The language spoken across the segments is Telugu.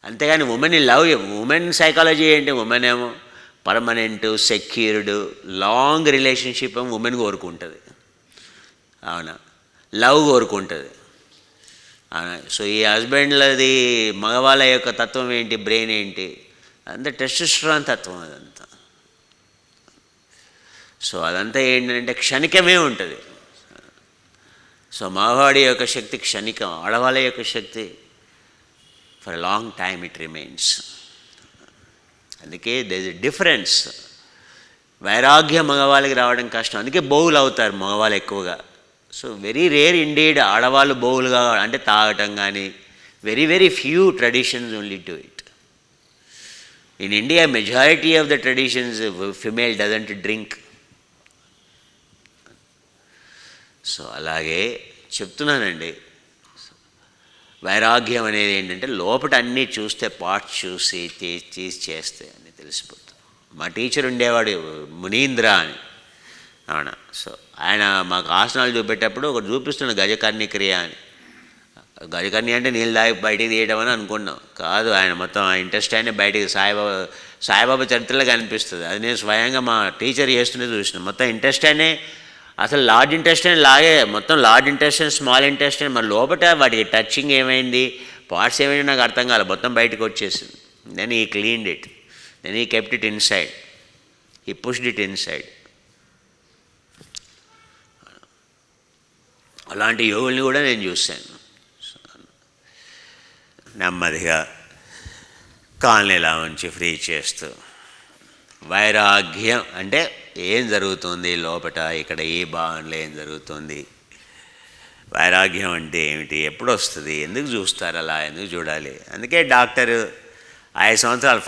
అంతేగాని ఉమెన్ సైకాలజీ ఏంటి? ఉమెన్ ఏమో పర్మనెంట్, సెక్యూర్డ్, లాంగ్ రిలేషన్షిప్ ఏమో ఉమెన్ కోరుకుంటుంది. అవునా? లవ్ కోరుకుంటుంది. అవునా? సో ఈ హస్బెండ్లది మగవాళ్ళ యొక్క తత్వం ఏంటి? బ్రెయిన్ ఏంటి? అంతా టెస్టోస్టెరాన్ తత్వం అదంతా. సో అదంతా ఏంటంటే క్షణికమే ఉంటుంది. సో మగవాడి యొక్క శక్తి క్షణికం, ఆడవాళ్ళ యొక్క శక్తి for a long time it remains. అందుకే దేర్ ఇస్ ఎ డిఫరెన్స్. వైరాగ్యం మగవాళ్ళకి రావడం కష్టం, అందుకే బోవులు అవుతారు మగవాళ్ళు ఎక్కువగా. సో వెరీ రేర్ ఇండీడ్ ఆడవాళ్ళు బోవులుగా అంటే తాగటం కానీ, very very few traditions only do it. In India majority of the traditions female doesn't drink. So అలాగే చెప్తున్నానండి, వైరాగ్యం అనేది ఏంటంటే లోపల అన్నీ చూస్తే, పార్ట్స్ చూసి తీసి చేస్తే అని తెలిసిపోతుంది. మా టీచర్ ఉండేవాడు మునీంద్ర అని. అవునా? సో ఆయన మాకు ఆసనాలు చూపెట్టేటప్పుడు ఒకటి చూపిస్తున్న గజకర్ణి క్రియ అని. గజకర్ణి అంటే నీళ్ళు దాగి బయటికి తీయడం అని అనుకున్నాం. కాదు, ఆయన మొత్తం ఆ ఇంట్రెస్ట్ అయినా బయటికి సాయిబాబా చరిత్రలో కనిపిస్తుంది. అది నేను స్వయంగా మా టీచర్ చేస్తుంటే చూసిన. మొత్తం ఇంట్రెస్ట్ అయినా అసలు లార్జ్ ఇంటెస్టైన్ లాగే, మొత్తం లార్జ్ ఇంటెస్టైన్, స్మాల్ ఇంటెస్టైన్, మరి లోపల వాటికి టచింగ్ ఏమైంది, పార్ట్స్ ఏమైంది నాకు అర్థం కాలేదు. మొత్తం బయటకు వచ్చేసింది. దెన్ ఈ క్లీన్డ్ ఇట్, దెన్ ఈ కెప్ట్ ఇట్ ఇన్సైడ్, ఈ పుష్డ్ ఇట్ ఇన్సైడ్. అలాంటి యోగుల్ని కూడా నేను చూశాను. నెమ్మదిగా కాళ్ళని ఇలా ఉంచి ఫ్రీ చేస్తూ, వైరాగ్యం అంటే ఏం జరుగుతుంది లోపల, ఇక్కడ ఈ భావనలో ఏం జరుగుతుంది, వైరాగ్యం అంటే ఏమిటి, ఎప్పుడు వస్తుంది, ఎందుకు చూస్తారు అలా, ఎందుకు చూడాలి. అందుకే డాక్టరు 5 సంవత్సరాలు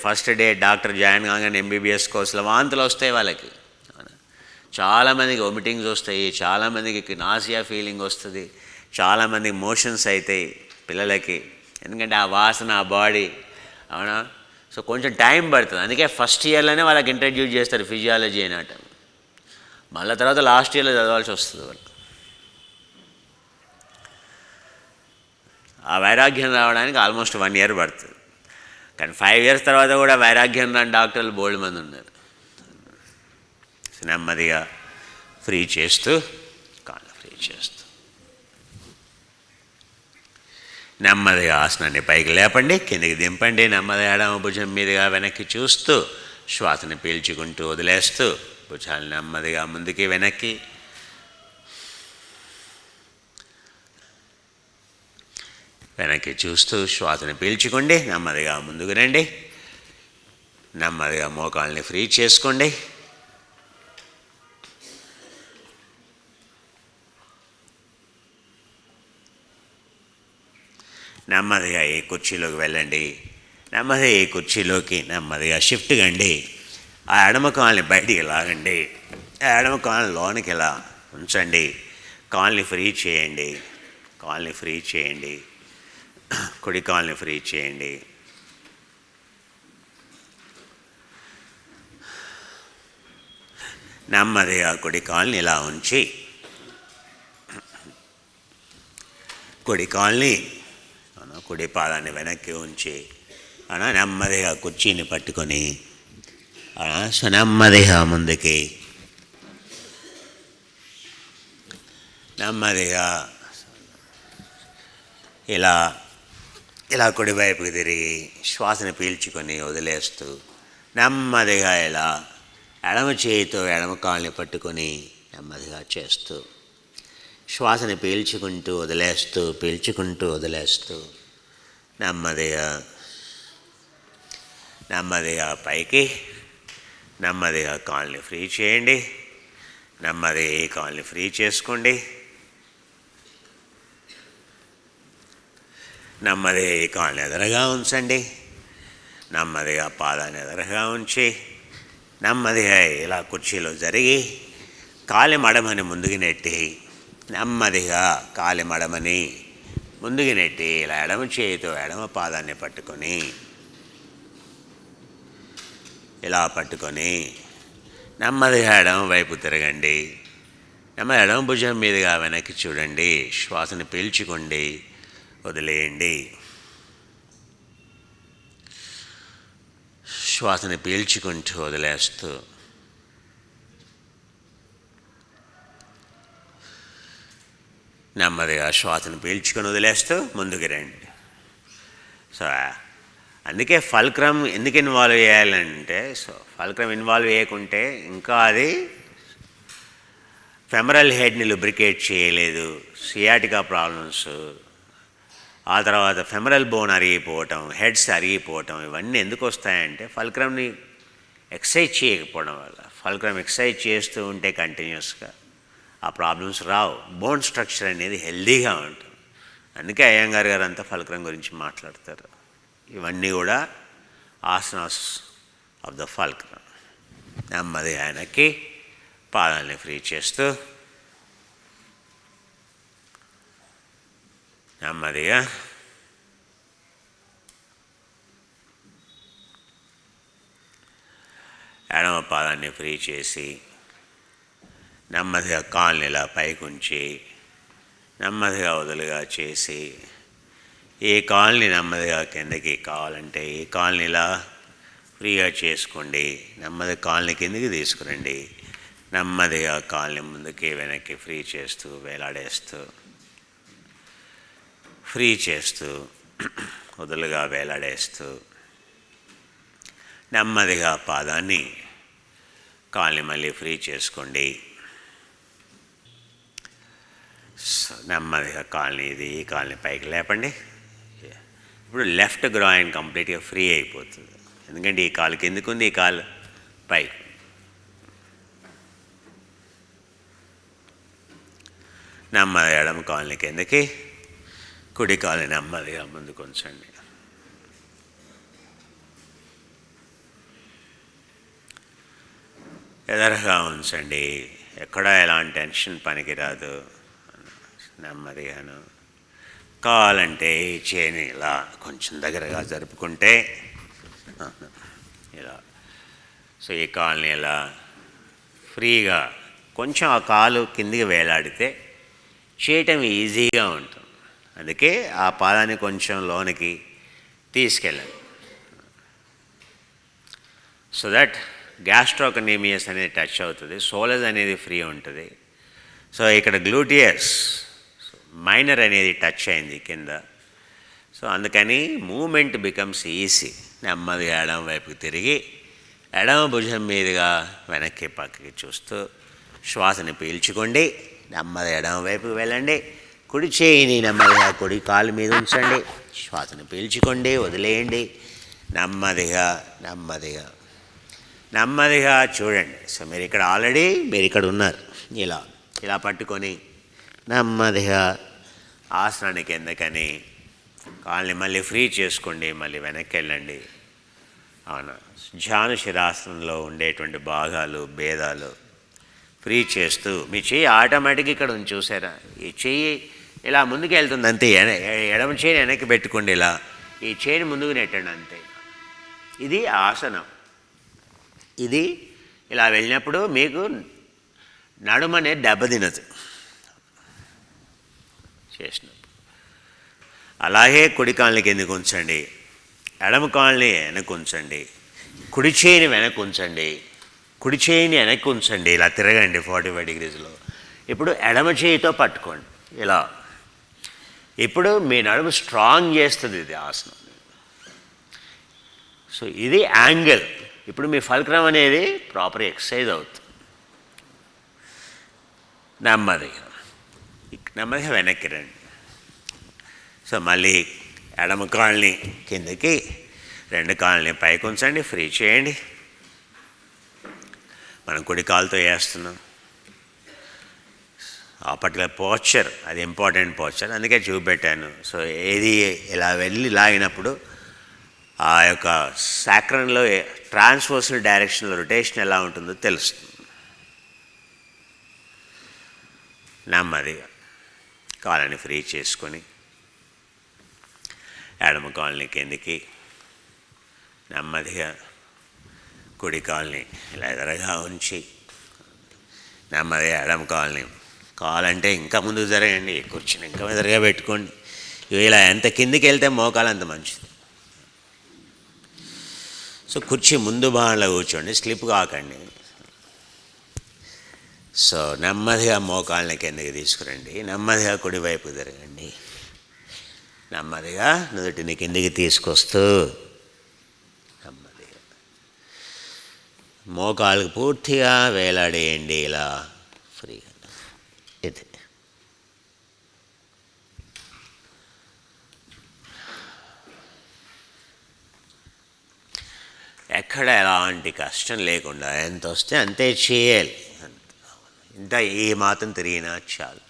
ఫస్ట్ డే డాక్టర్ జాయిన్ కాగానే ఎంబీబీఎస్ కోర్సులో వాంతులు వస్తాయి వాళ్ళకి. చాలామందికి వొమిటింగ్స్ వస్తాయి, చాలామందికి నాసియా ఫీలింగ్ వస్తుంది, చాలామందికి మోషన్స్ అవుతాయి పిల్లలకి. ఎందుకంటే ఆ వాసన, ఆ బాడీ. అవునా? సో కొంచెం టైం పడుతుంది. అందుకే ఫస్ట్ ఇయర్లోనే వాళ్ళకి ఇంట్రడ్యూస్ చేస్తారు ఫిజియాలజీ అనట. మళ్ళీ తర్వాత లాస్ట్ ఇయర్లో చదవాల్సి వస్తుంది వాళ్ళు. ఆ వైరాగ్యం రావడానికి ఆల్మోస్ట్ 1 year పడుతుంది. కానీ 5 years తర్వాత కూడా వైరాగ్యం రాని డాక్టర్లు బోల్డ్ మంది ఉన్నారు. నెమ్మదిగా ఫ్రీ చేస్తూ, కాళ్ళు ఫ్రీ చేస్తూ, నెమ్మదిగా ఆసనాన్ని పైకి లేపండి, కిందికి దింపండి. నెమ్మదిగా ఎడమ భుజం మీదుగా వెనక్కి చూస్తూ శ్వాసను పీల్చుకుంటూ వదిలేస్తూ భుజాలు నెమ్మదిగా ముందుకి వెనక్కి. వెనక్కి చూస్తూ శ్వాసను పీల్చుకోండి, నెమ్మదిగా ముందుకు రండి. నెమ్మదిగా మోకాళ్ళని ఫ్రీ చేసుకోండి. నెమ్మదిగా ఈ కుర్చీలోకి వెళ్ళండి. నెమ్మదిగా ఈ కుర్చీలోకి నెమ్మదిగా షిఫ్ట్ కండి. ఆ ఎడమ కాల్ని బయటికి లాగండి, ఆ ఎడమ కాల్ని లోనికి ఇలా ఉంచండి. కాల్ని ఫ్రీ చేయండి, కాల్ని ఫ్రీ చేయండి. కుడి కాల్ని ఫ్రీ చేయండి. నెమ్మదిగా కుడి కాల్ని ఇలా ఉంచి, కుడి కాల్ని కుడి పాదాన్ని వెనక్కి ఉంచి నెమ్మదిగా కుర్చీని పట్టుకొని నెమ్మదిగా ముందుకి, నెమ్మదిగా ఇలా ఇలా కుడివైపుకి తిరిగి శ్వాసను పీల్చుకొని వదిలేస్తూ నెమ్మదిగా ఇలా ఎడమ చేయితో ఎడమ కాళ్ళని పట్టుకొని నెమ్మదిగా చేస్తూ శ్వాసను పీల్చుకుంటూ వదిలేస్తూ, పీల్చుకుంటూ వదిలేస్తూ నెమ్మదిగా నెమ్మదిగా పైకి. నెమ్మదిగా కాళ్ళని ఫ్రీ చేయండి. నెమ్మదిగా ఈ కాళ్ళని ఫ్రీ చేసుకోండి. నెమ్మదిగా ఈ కాళ్ళని ఎదురుగా ఉంచండి. నెమ్మదిగా పాదాన్ని ఎదురుగా ఉంచి నెమ్మదిగా ఇలా కుర్చీలో జరిగి కాలి మడమని ముందుకు నెట్టి, నెమ్మదిగా కాలి మడమని ముందుకు నెట్టి ఇలా ఎడమ చేయితో ఎడమ పాదాన్ని పట్టుకొని ఇలా పట్టుకొని నెమ్మదిగా ఎడమ వైపు తిరగండి. నెమ్మది ఎడమ భుజం మీదుగా వెనక్కి చూడండి. శ్వాసను పీల్చుకోండి, వదిలేయండి. శ్వాసని పీల్చుకుంటూ వదిలేస్తూ నెమ్మదిగా శ్వాసను పీల్చుకొని వదిలేస్తూ ముందుకు రండి. సో అందుకే ఫల్క్రమ్ ఎందుకు ఇన్వాల్వ్ చేయాలంటే, సో ఫల్క్రమ్ ఇన్వాల్వ్ చేయకుంటే ఇంకా అది ఫెమరల్ హెడ్ని లుబ్రికేట్ చేయలేదు, సియాటికా ప్రాబ్లమ్స్, ఆ తర్వాత ఫెమరల్ బోన్ అరిగిపోవటం, హెడ్స్ అరిగిపోవటం, ఇవన్నీ ఎందుకు వస్తాయంటే ఫల్క్రమ్ని ఎక్సర్సైజ్ చేయకపోవడం వల్ల. ఫల్క్రమ్ ఎక్సర్సైజ్ చేస్తూ ఉంటే కంటిన్యూస్గా ఆ ప్రాబ్లమ్స్ రావు. బోన్ స్ట్రక్చర్ అనేది హెల్దీగా ఉంటుంది. అందుకే అయ్యంగార్ గారు అంతా ఫల్క్రమ్ గురించి మాట్లాడతారు. ఇవన్నీ కూడా ఆసనాస్ ఆఫ్ ద ఫల్క్రమ్. నెమ్మది ఆయనకి పాదాలని ఫ్రీ చేస్తూ నెమ్మదిగా ఎడమ పాదాన్ని ఫ్రీ చేసి నెమ్మదిగా కాళ్ళని ఇలా పైకి ఉంచి నెమ్మదిగా వదులుగా చేసి ఈ కాళ్ళని నెమ్మదిగా కిందకి కావాలంటే ఈ కాళ్ళని ఇలా ఫ్రీగా చేసుకోండి. నెమ్మది కాళ్ళని కిందకి తీసుకురండి. నెమ్మదిగా కాళ్ళని ముందుకి వెనక్కి ఫ్రీ చేస్తూ వేలాడేస్తూ ఫ్రీ చేస్తూ వదులుగా వేలాడేస్తూ నెమ్మదిగా పాదాన్ని కాళ్ళని మళ్ళీ ఫ్రీ చేసుకోండి. నెమ్మదిగా కాళ్ళని ఈ కాళ్ళని పైకి లేపండి. ఇప్పుడు లెఫ్ట్ గ్రాయిన్ కంప్లీట్గా ఫ్రీ అయిపోతుంది. ఎందుకంటే ఈ కాలు కిందకు ఉంది, ఈ కాలు పైకి. నెమ్మది ఎడమ కాళ్ళని కిందకి, కుడి కాలు నెమ్మదిగా ముందుకు ఉంచండి. ఎదరగా ఉంచండి. ఎక్కడా ఎలాంటి టెన్షన్ పనికిరాదు. నెమ్మదిగాను కావాలంటే ఈ చేని ఇలా కొంచెం దగ్గరగా జరుపుకుంటే ఇలా. సో ఈ కాల్ని ఇలా ఫ్రీగా కొంచెం ఆ కాలు కిందికి వేలాడితే చేయటం ఈజీగా ఉంటుంది. అందుకే ఆ పాదాన్ని కొంచెం లోనికి తీసుకెళ్ళండి. సో దట్ గ్యాస్ట్రోకనీమియస్ అనేది టచ్ అవుతుంది, సోలస్ అనేది ఫ్రీ ఉంటుంది. సో ఇక్కడ గ్లూటియస్ మైనర్ అనేది టచ్ అయింది కింద. సో అందుకని మూమెంట్ బికమ్స్ ఈజీ. నెమ్మదిగా ఎడమ వైపుకి తిరిగి ఎడమ భుజం మీదుగా వెనక్కి పక్కకి చూస్తూ శ్వాసని పీల్చుకోండి. నెమ్మది ఎడమ వైపుకి వెళ్ళండి. కుడి చేయిని నెమ్మదిగా కుడి కాలు మీద ఉంచండి. శ్వాసను పీల్చుకోండి, వదిలేయండి. నెమ్మదిగా నెమ్మదిగా నెమ్మదిగా చూడండి. సో మీరు ఇక్కడ ఆల్రెడీ ఇక్కడ ఉన్నారు. ఇలా ఇలా పట్టుకొని నెమ్మదిగా ఆసనానికి ఎందుకని కాళ్ళని మళ్ళీ ఫ్రీ చేసుకోండి. మళ్ళీ వెనక్కి వెళ్ళండి. అవునా, ధ్యాన శిరాసనంలో ఉండేటువంటి భాగాలు భేదాలు ఫ్రీ చేస్తూ మీ చెయ్యి ఆటోమేటిక్గా ఇక్కడ ఉంది, చూసారా? ఈ చెయ్యి ఇలా ముందుకు వెళ్తుంది అంతే. ఎడమ చేయిని వెనక్కి పెట్టుకోండి. ఇలా ఈ చేయిని ముందుకు నెట్టండి అంతే. ఇది ఆసనం. ఇది ఇలా వెళ్ళినప్పుడు మీకు నడుము అనేది దెబ్బతినదు చేసినప్పుడు. అలాగే కుడి కాళ్ళని కిందకు ఉంచండి, ఎడమ కాళ్ళని వెనక్కి ఉంచండి, కుడి చేయిని వెనక్కి ఉంచండి, కుడి చేయిని వెనక్కి ఉంచండి. ఇలా తిరగండి 45 degreesలో. ఇప్పుడు ఎడమ చేయితో పట్టుకోండి ఇలా. ఇప్పుడు మీ నడుము స్ట్రాంగ్ చేస్తుంది ఇది ఆసనం. సో ఇది యాంగిల్. ఇప్పుడు మీ ఫల్క్రమ్ అనేది ప్రాపర్ ఎక్సర్సైజ్ అవుతుంది. నెమ్మదిగా నెమ్మదిగా వెనక్కి రండి. సో మళ్ళీ ఎడమ కాళ్ళని కిందకి, రెండు కాళ్ళని పైకి ఉంచండి, ఫ్రీ చేయండి. మనం కుడి కాలుతో వేస్తున్నాం. ఆ పర్టికులర్ పోస్చర్ అది ఇంపార్టెంట్ పోస్చర్, అందుకే చూపెట్టాను. సో ఏది ఇలా వెళ్ళి లాగినప్పుడు ఆ యొక్క సాక్రన్లో ట్రాన్స్వర్సల్ డైరెక్షన్లో రొటేషన్ ఎలా ఉంటుందో తెలుస్తుంది. నెమ్మదిగా కాళ్ళని ఫ్రీ చేసుకొని ఎడమ కాళ్ళని కిందికి, నెమ్మదిగా కుడి కాళ్ళని ఇలా ఎదరగా ఉంచి నెమ్మదిగా ఎడమ కాళ్ళని, కాలంటే ఇంకా ముందుకు జరగండి, కూర్చుని ఇంకా ఎదురుగా పెట్టుకోండి. ఇలా ఎంత కిందికి వెళ్తే మోకాలు అంత మంచిది. సో కుర్చీ ముందు భాగంలో కూర్చోండి, స్లిప్ కాకండి. సో నెమ్మదిగా మోకాళ్ళని కిందకి తీసుకురండి, నెమ్మదిగా కుడివైపు తిరగండి, నెమ్మదిగా నుదుటిని కిందికి తీసుకొస్తూ నెమ్మదిగా మోకాళ్ళకు పూర్తిగా వేలాడేయండి, ఇలా ఫ్రీగా. ఇది ఎక్కడ ఎలాంటి కష్టం లేకుండా ఎంత వస్తే అంతే చేయాలి. ఇంత ఏ మాత్రం తిరిగినా చాలు.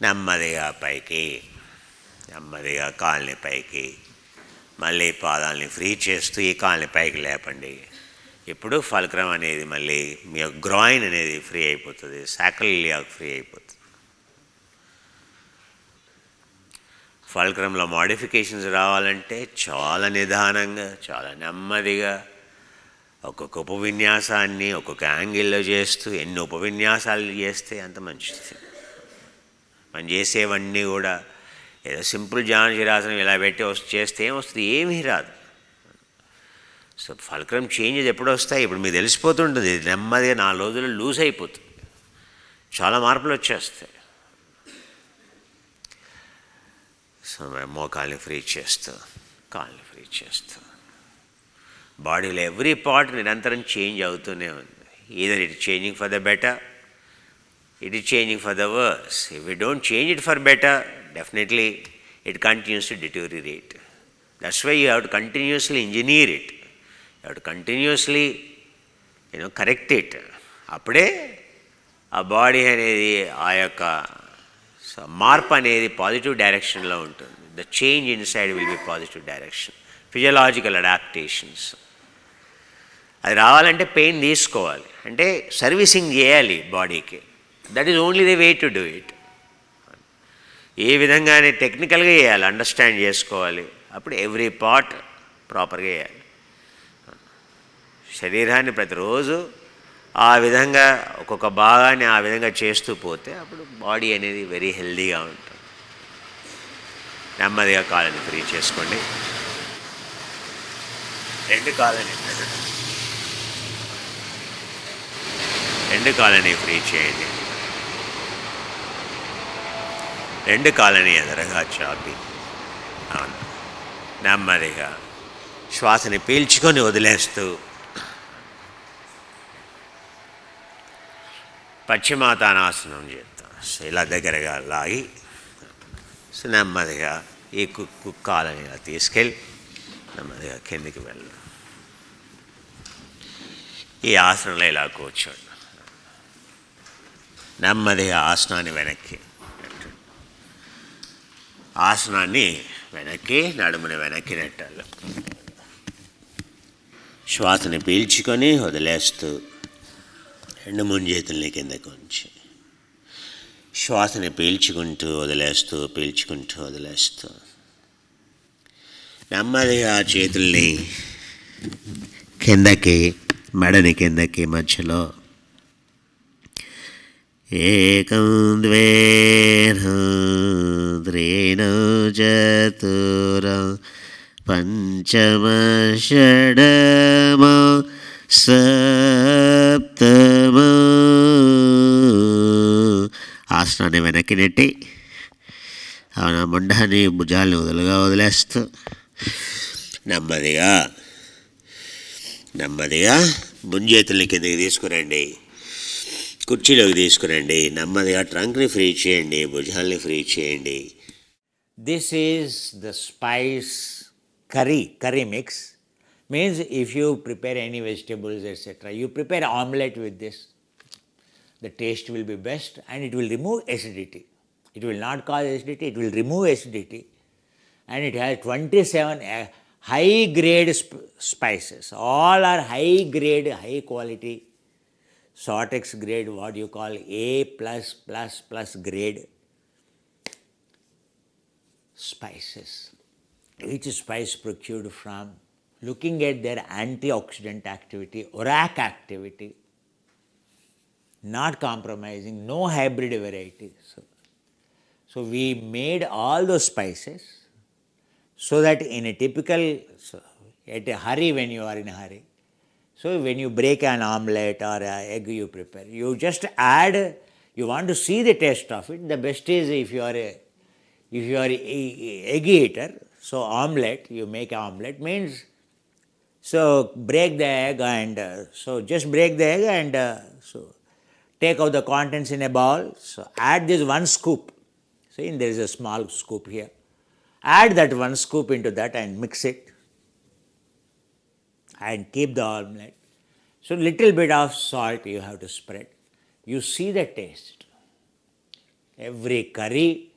నెమ్మదిగా పైకి, నెమ్మదిగా కాళ్ళని పైకి, మళ్ళీ పాదాలని ఫ్రీ చేస్తూ ఈ కాళ్ళని పైకి లేపండి. ఇప్పుడు ఫల్క్రమ్ అనేది మళ్ళీ మీ యొక్క గ్రాయిన్ అనేది ఫ్రీ అయిపోతుంది, సాక్రల్ ఫ్రీ అయిపోతుంది. ఫల్క్రమ్లో మోడిఫికేషన్స్ రావాలంటే చాలా నిదానంగా, చాలా నెమ్మదిగా ఒక్కొక్క ఉపవిన్యాసాన్ని ఒక్కొక్క యాంగిల్లో చేస్తూ, ఎన్ని ఉపవిన్యాసాలు చేస్తే అంత మంచిది. మనం చేసేవన్నీ కూడా ఏదో సింపుల్ జానశిరాసనం ఇలా పెట్టి చేస్తే ఏమొస్తుంది? ఏమీ రాదు. సో ఫల్క్రమ్ చేంజెస్ ఎప్పుడు వస్తాయి? ఇప్పుడు మీకు తెలిసిపోతుంటుంది. నెమ్మదిగా 4 రోజులు లూజ్ అయిపోతుంది, చాలా మార్పులు వచ్చేస్తాయి. సో మోకాల్ని ఫ్రీ చేస్తూ, కాళ్ళని ఫ్రీ చేస్తూ, బాడీలో ఎవ్రీ పార్ట్ నిరంతరం చేంజ్ అవుతూనే ఉంది. Either it changing for the better, it is changing for the worse. If you don't change it for better, definitely it continues to deteriorate. That's why you have to continuously engineer it, you have to continuously correct it. అప్పుడే ఆ బాడీ అనేది, ఆ యొక్క మార్పు అనేది పాజిటివ్ డైరెక్షన్లో ఉంటుంది. The change inside will be positive direction. Physiological adaptations అది రావాలంటే పెయిన్ తీసుకోవాలి, అంటే సర్వీసింగ్ చేయాలి బాడీకి. That is only the way to do it. ఏ విధంగానే టెక్నికల్గా చేయాలి, అండర్స్టాండ్ చేసుకోవాలి, అప్పుడు ఎవ్రీ పార్ట్ ప్రాపర్గా చేయాలి. శరీరాన్ని ప్రతిరోజు ఆ విధంగా ఒక్కొక్క భాగాన్ని ఆ విధంగా చేస్తూ పోతే అప్పుడు బాడీ అనేది వెరీ హెల్దీగా ఉంటుంది. నెమ్మదిగా కాళ్ళని ఫ్రీ చేసుకోండి, 2 కాళ్ళని ఫ్రీ చేయండి, 2 కాళ్ళని ఎదురుగా చాపి, అవును, నెమ్మదిగా శ్వాసని పీల్చుకొని వదిలేస్తూ పశ్చిమాతానాసనం చేస్తాం. సో ఇలా దగ్గరగా లాగి, సో నెమ్మదిగా ఈ కాళ్ళని ఇలా తీసుకెళ్ళి నెమ్మదిగా కిందికి వెళ్ళి ఈ ఆసనంలో ఇలా కూర్చోండి. నెమ్మదిగా ఆసనాన్ని వెనక్కి, ఆసనాన్ని వెనక్కి, నడుముని వెనక్కి నెట్టాలి. శ్వాసని పీల్చుకొని వదిలేస్తూ 2 ముంజేతుల్ని కిందకు ఉంచి శ్వాసని పీల్చుకుంటూ వదిలేస్తూ, పీల్చుకుంటూ వదిలేస్తూ నెమ్మదిగా చేతుల్ని కిందకి, మెడని కిందకి మధ్యలో ఏకం ద్వే త్రీణో చతురం పంచమ షడమ సప్తమ. ఆసనాన్ని వెనక్కి నెట్టి అవునా మొండాన్ని, భుజాలను వదులుగా వదిలేస్తూ నెమ్మదిగా నెమ్మదిగా ముంజేతుల్ని కిందకి తీసుకురండి, కుర్చీలోకి తీసుకురండి. నెమ్మదిగా ట్రంక్ని ఫ్రీ చేయండి, భుజాల్ని ఫ్రీ చేయండి. This is the spice curry mix. Means if you prepare any vegetables, etc., you prepare omelette with this, the taste will be best and it will remove acidity. It will not cause acidity, it will remove acidity, and it has 27 high grade spices. All are high grade, high quality, Sortex grade, what you call A++ grade spices. Each spice procured from looking at their antioxidant activity, ORAC activity, not compromising, no hybrid variety. So we made all those spices so that in a typical at a hurry when you are in a hurry. So when you break an omelette or an egg you prepare, you just add, you want to see the taste of it. The best is if you are a egg eater, so omelette, you make omelette means, so break the egg and so just break the egg and so take out the contents in a bowl. So add this 1 scoop. See, there is a small scoop here. Add that 1 scoop into that and mix it and keep the omelette. So little bit of salt you have to spread. You see the taste. Every curry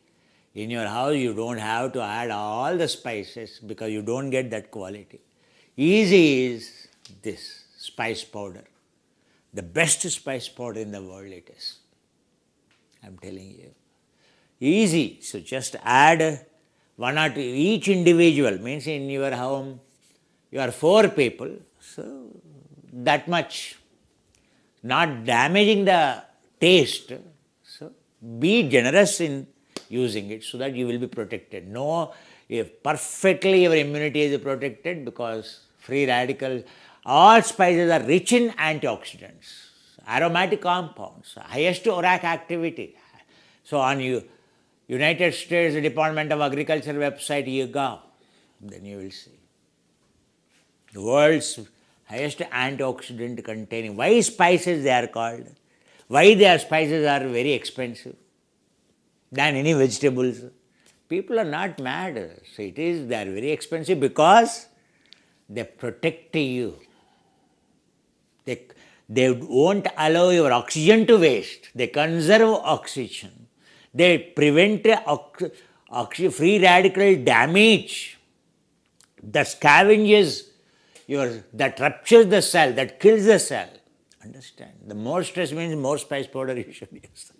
in your house, you don't have to add all the spices because you don't get that quality. Easy is this spice powder. The best spice powder in the world it is. I'm telling you. Easy. So just add 1 or 2, each individual, means in your home, you are 4 people, so that much. Not damaging the taste. So be generous in using it so that you will be protected. No, if perfectly your immunity is protected because free radicals, all spices are rich in antioxidants, aromatic compounds, highest ORAC activity. So on United States Department of Agriculture website you go, then you will see. The world's highest antioxidant containing. Why spices they are called? Why their spices are very expensive than any vegetables? People are not mad. So it is, they are very expensive because they protect you. They won't allow your oxygen to waste. They conserve oxygen. They prevent free radical damage that scavenges that ruptures the cell, that kills the cell. Understand? The more stress means more spice powder you should use.